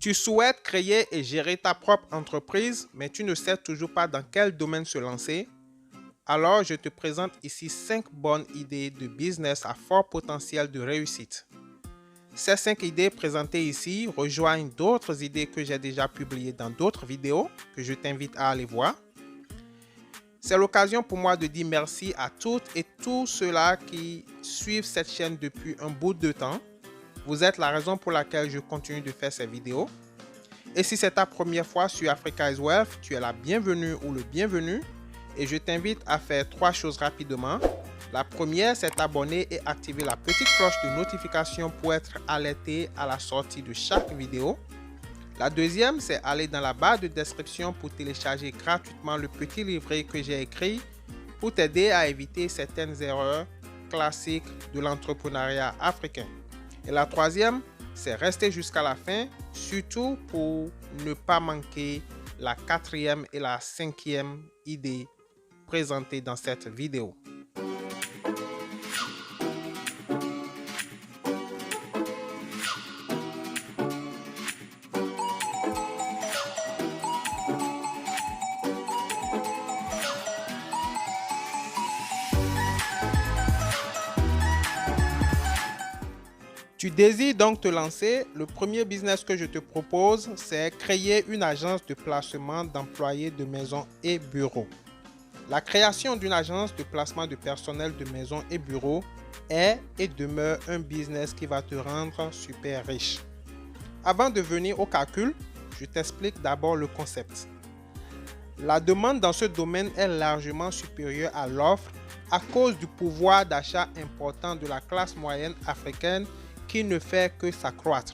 Tu souhaites créer et gérer ta propre entreprise, mais tu ne sais toujours pas dans quel domaine se lancer? Alors, je te présente ici 5 bonnes idées de business à fort potentiel de réussite. Ces 5 idées présentées ici rejoignent d'autres idées que j'ai déjà publiées dans d'autres vidéos que je t'invite à aller voir. C'est l'occasion pour moi de dire merci à toutes et tous ceux-là qui suivent cette chaîne depuis un bout de temps. Vous êtes la raison pour laquelle je continue de faire ces vidéos. Et si c'est ta première fois sur Africa is Wealth, tu es la bienvenue ou le bienvenu. Et je t'invite à faire 3 choses rapidement. La première, c'est t'abonner et activer la petite cloche de notification pour être alerté à la sortie de chaque vidéo. La deuxième, c'est aller dans la barre de description pour télécharger gratuitement le petit livret que j'ai écrit pour t'aider à éviter certaines erreurs classiques de l'entrepreneuriat africain. Et la troisième, c'est rester jusqu'à la fin, surtout pour ne pas manquer la 4e et la 5e idée présentées dans cette vidéo. Tu désires donc te lancer, le premier business que je te propose, c'est créer une agence de placement d'employés de maisons et bureaux. La création d'une agence de placement de personnel de maisons et bureaux est et demeure un business qui va te rendre super riche. Avant de venir au calcul, je t'explique d'abord le concept. La demande dans ce domaine est largement supérieure à l'offre à cause du pouvoir d'achat important de la classe moyenne africaine qui ne fait que s'accroître.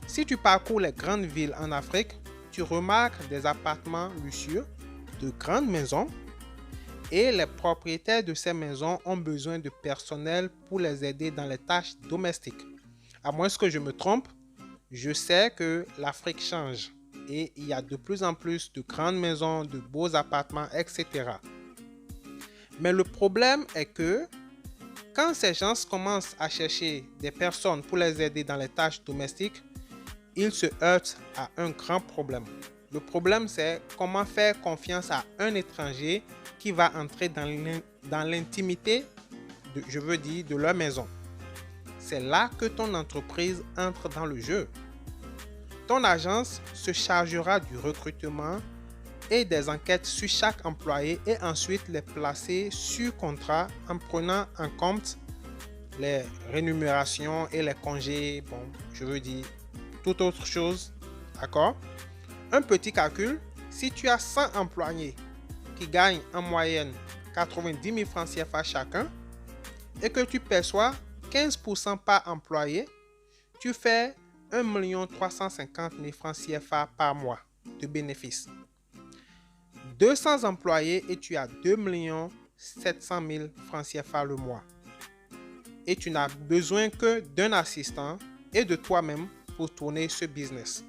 Si tu parcours les grandes villes en Afrique, tu remarques des appartements luxueux, de grandes maisons, et les propriétaires de ces maisons ont besoin de personnel pour les aider dans les tâches domestiques. À moins que je me trompe, je sais que l'Afrique change et il y a de plus en plus de grandes maisons, de beaux appartements, etc. Mais le problème est que quand ces gens commencent à chercher des personnes pour les aider dans les tâches domestiques, ils se heurtent à un grand problème. Le problème, c'est comment faire confiance à un étranger qui va entrer dans l'intimité, de leur maison. C'est là que ton entreprise entre dans le jeu. Ton agence se chargera du recrutement et des enquêtes sur chaque employé et ensuite les placer sur contrat en prenant en compte les rémunérations et les congés, toute autre chose, d'accord? Un petit calcul, si tu as 100 employés qui gagnent en moyenne 90 000 francs CFA chacun et que tu perçois 15% par employé, tu fais 1 350 000 francs CFA par mois de bénéfices. 200 employés et tu as 2 700 000 francs CFA le mois. Et tu n'as besoin que d'un assistant et de toi-même pour tourner ce business.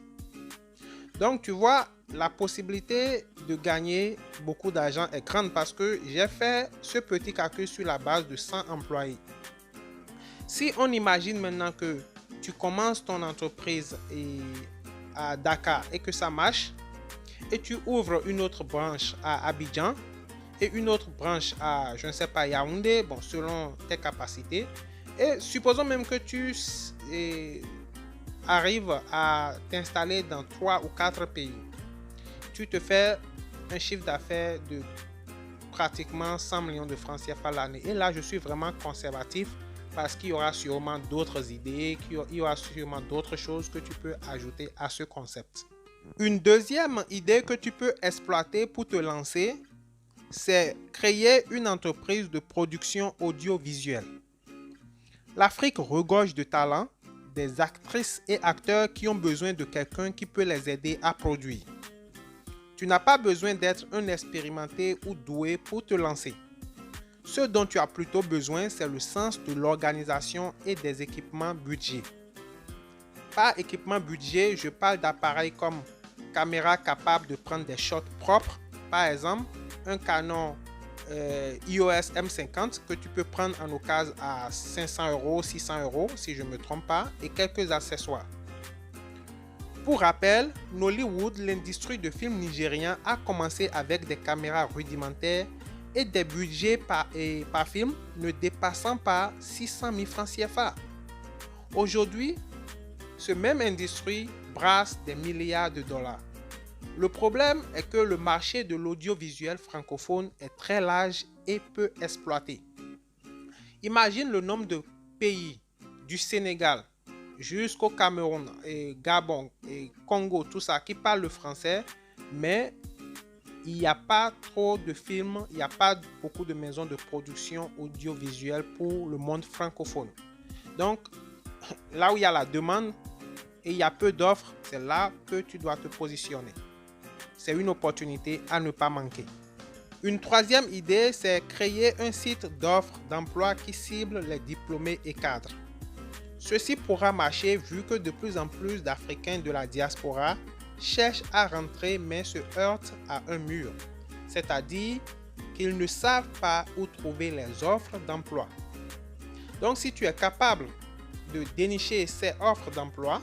Donc, tu vois, la possibilité de gagner beaucoup d'argent est grande parce que j'ai fait ce petit calcul sur la base de 100 employés. Si on imagine maintenant que tu commences ton entreprise à Dakar et que ça marche, et tu ouvres une autre branche à Abidjan et une autre branche à, je ne sais pas, Yaoundé, selon tes capacités. Et supposons même que tu arrives à t'installer dans 3 ou 4 pays. Tu te fais un chiffre d'affaires de pratiquement 100 millions de francs CFA l'année. Et là, je suis vraiment conservatif parce qu'il y aura sûrement d'autres idées, qu'il y aura sûrement d'autres choses que tu peux ajouter à ce concept. Une deuxième idée que tu peux exploiter pour te lancer, c'est créer une entreprise de production audiovisuelle. L'Afrique regorge de talents, des actrices et acteurs qui ont besoin de quelqu'un qui peut les aider à produire. Tu n'as pas besoin d'être un expérimenté ou doué pour te lancer. Ce dont tu as plutôt besoin, c'est le sens de l'organisation et des équipements budget. Par équipement budget, je parle d'appareils comme caméra capable de prendre des shots propres, par exemple un Canon EOS M50 que tu peux prendre en occasion à 500 €, 600 € si je ne me trompe pas, et quelques accessoires. Pour rappel, Nollywood, l'industrie de films nigériens, a commencé avec des caméras rudimentaires et des budgets par film ne dépassant pas 600 000 francs CFA. Aujourd'hui, ce même industrie brasse des milliards de dollars. Le problème est que le marché de l'audiovisuel francophone est très large et peu exploité. Imagine le nombre de pays, du Sénégal jusqu'au Cameroun, et Gabon, et Congo, tout ça, qui parlent le français, mais il n'y a pas trop de films, il n'y a pas beaucoup de maisons de production audiovisuelle pour le monde francophone. Donc, là où il y a la demande et il y a peu d'offres, c'est là que tu dois te positionner. C'est une opportunité à ne pas manquer. Une troisième idée, c'est créer un site d'offres d'emploi qui cible les diplômés et cadres. Ceci pourra marcher vu que de plus en plus d'Africains de la diaspora cherchent à rentrer mais se heurtent à un mur, c'est-à-dire qu'ils ne savent pas où trouver les offres d'emploi. Donc si tu es capable de dénicher ces offres d'emploi,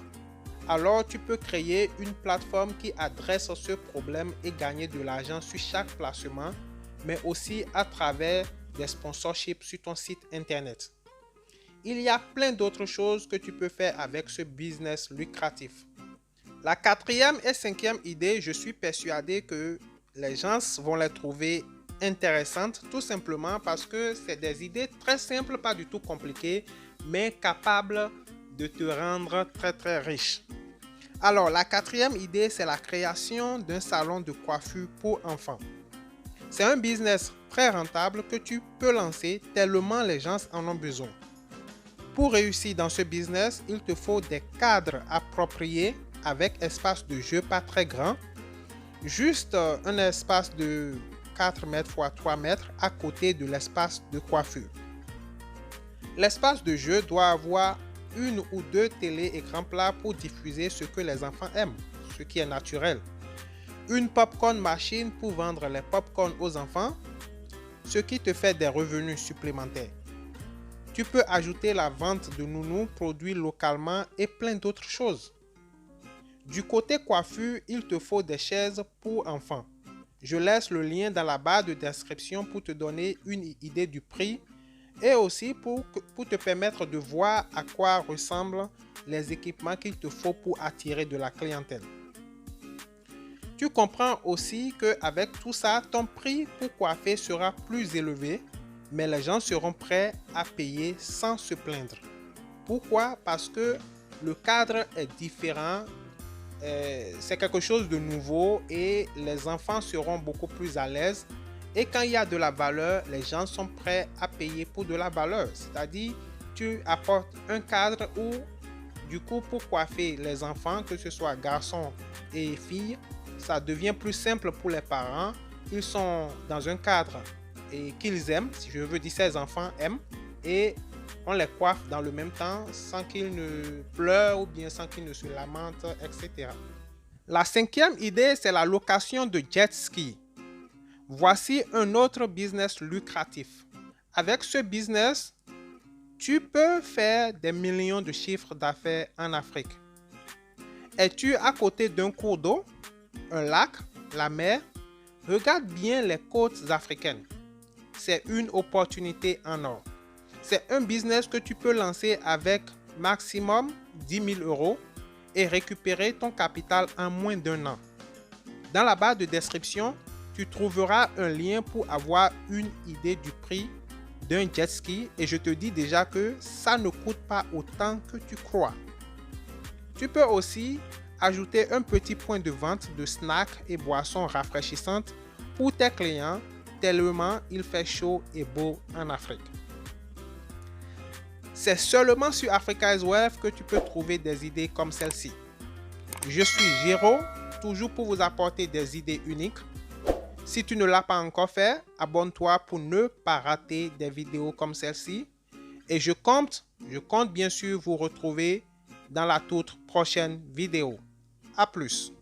alors tu peux créer une plateforme qui adresse ce problème et gagner de l'argent sur chaque placement, mais aussi à travers des sponsorships sur ton site internet. Il y a plein d'autres choses que tu peux faire avec ce business lucratif. La quatrième et cinquième idée, je suis persuadé que les gens vont les trouver intéressantes tout simplement parce que c'est des idées très simples, pas du tout compliquées, mais capables de te rendre très très riche. Alors, la quatrième idée, c'est la création d'un salon de coiffure pour enfants. C'est un business très rentable que tu peux lancer tellement les gens en ont besoin. Pour réussir dans ce business, il te faut des cadres appropriés avec espace de jeu pas très grand, juste un espace de 4 mètres x 3 mètres à côté de l'espace de coiffure. L'espace de jeu doit avoir une ou deux télé-écrans plats pour diffuser ce que les enfants aiment, ce qui est naturel. Une popcorn machine pour vendre les popcorn aux enfants, ce qui te fait des revenus supplémentaires. Tu peux ajouter la vente de nounous produits localement et plein d'autres choses. Du côté coiffure, il te faut des chaises pour enfants. Je laisse le lien dans la barre de description pour te donner une idée du prix et aussi pour te permettre de voir à quoi ressemblent les équipements qu'il te faut pour attirer de la clientèle. Tu comprends aussi qu'avec tout ça, ton prix pour coiffer sera plus élevé, mais les gens seront prêts à payer sans se plaindre. Pourquoi? Parce que le cadre est différent, c'est quelque chose de nouveau et les enfants seront beaucoup plus à l'aise. Et quand il y a de la valeur, les gens sont prêts à payer pour de la valeur. C'est-à-dire, tu apportes un cadre où, du coup, pour coiffer les enfants, que ce soit garçons et filles, ça devient plus simple pour les parents. Ils sont dans un cadre et qu'ils aiment, si je veux dire ces enfants aiment, et on les coiffe dans le même temps sans qu'ils ne pleurent ou bien sans qu'ils ne se lamentent, etc. La cinquième idée, c'est la location de jet ski. Voici un autre business lucratif. Avec ce business, tu peux faire des millions de chiffres d'affaires en Afrique. Es-tu à côté d'un cours d'eau, un lac, la mer? Regarde bien les côtes africaines. C'est une opportunité en or. C'est un business que tu peux lancer avec maximum 10 000 euros et récupérer ton capital en moins d'1 an. Dans la barre de description, tu trouveras un lien pour avoir une idée du prix d'un jet ski et je te dis déjà que ça ne coûte pas autant que tu crois. Tu peux aussi ajouter un petit point de vente de snacks et boissons rafraîchissantes pour tes clients tellement il fait chaud et beau en Afrique. C'est seulement sur Africa is Wealth que tu peux trouver des idées comme celle-ci. Je suis Géro, toujours pour vous apporter des idées uniques. Si tu ne l'as pas encore fait, abonne-toi pour ne pas rater des vidéos comme celle-ci. Et je compte bien sûr vous retrouver dans la toute prochaine vidéo. À plus.